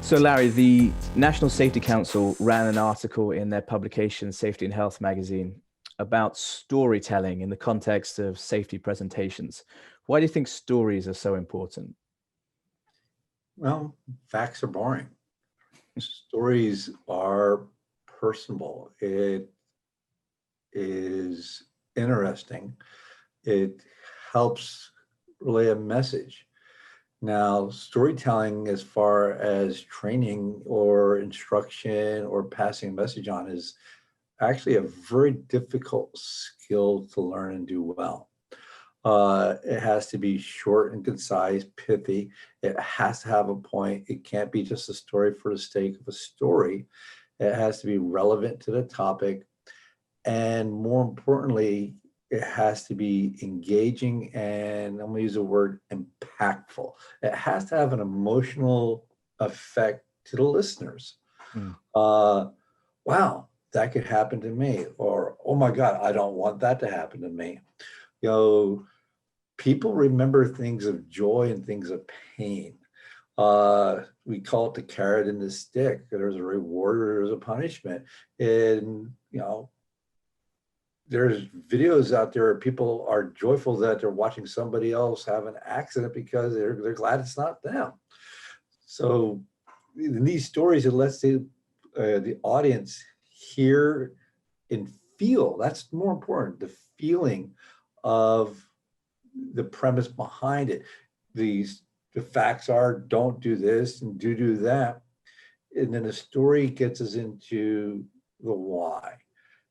So, Larry, the National Safety Council ran an article in their publication, Safety and Health magazine, about storytelling in the context of safety presentations. Why do you think stories are so important? Well, facts are boring. Stories are personable. It is interesting. It helps relay a message. Now, storytelling, as far as training or instruction or passing a message on, is actually a very difficult skill to learn and do well. It has to be short and concise, pithy. It has to have a point. It can't be just a story for the sake of a story. It has to be relevant to the topic. And more importantly, it has to be engaging and I'm going to use the word impactful. It has to have an emotional effect to the listeners. Hmm. Uh, wow, that could happen to me. Or, oh my God, I don't want that to happen to me. You know, people remember things of joy and things of pain. We call it the carrot and the stick. There's a reward or there's a punishment. And, there's videos out there where people are joyful that they're watching somebody else have an accident because they're glad it's not them. So in these stories, it lets the audience hear and feel. That's more important, the feeling of the premise behind it. The facts are don't do this and do that. And then the story gets us into the why.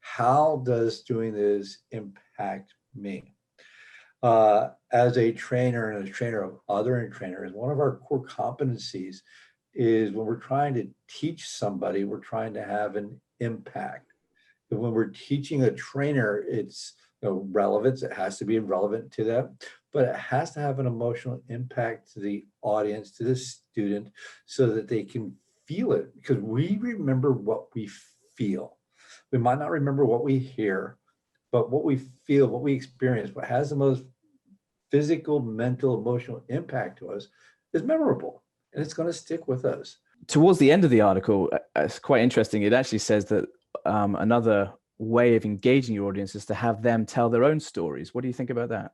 How does doing this impact me? As a trainer and a trainer of other trainers, one of our core competencies is when we're trying to teach somebody, we're trying to have an impact. And when we're teaching a trainer, it's relevance. It has to be relevant to them, but it has to have an emotional impact to the audience, to the student, so that they can feel it. Because we remember what we feel. We might not remember what we hear, but what we feel, what we experience, what has the most physical, mental, emotional impact to us is memorable, and it's going to stick with us. Towards the end of the article, it's quite interesting. It actually says that another way of engaging your audience is to have them tell their own stories. What do you think about that?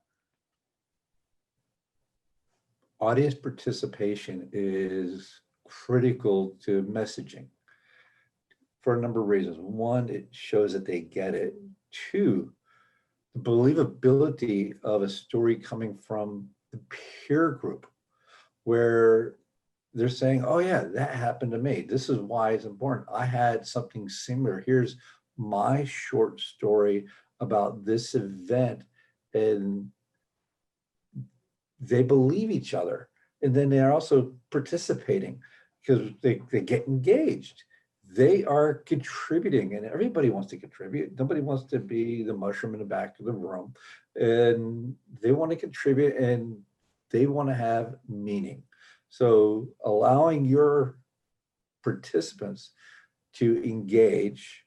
Audience participation is critical to messaging for a number of reasons. One, it shows that they get it. Two, the believability of a story coming from the peer group where they're saying, oh yeah, that happened to me. This is why it's important. I had something similar. Here's my short story about this event. And they believe each other. And then they're also participating because they get engaged. They are contributing, and everybody wants to contribute. Nobody wants to be the mushroom in the back of the room. And they want to contribute and they want to have meaning. So allowing your participants to engage,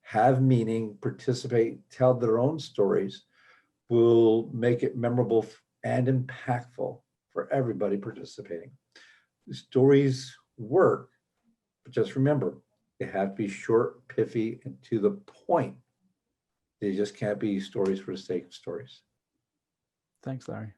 have meaning, participate, tell their own stories will make it memorable and impactful for everybody participating. The stories work, but just remember, they have to be short, pithy, and to the point. They just can't be stories for the sake of stories. Thanks, Larry.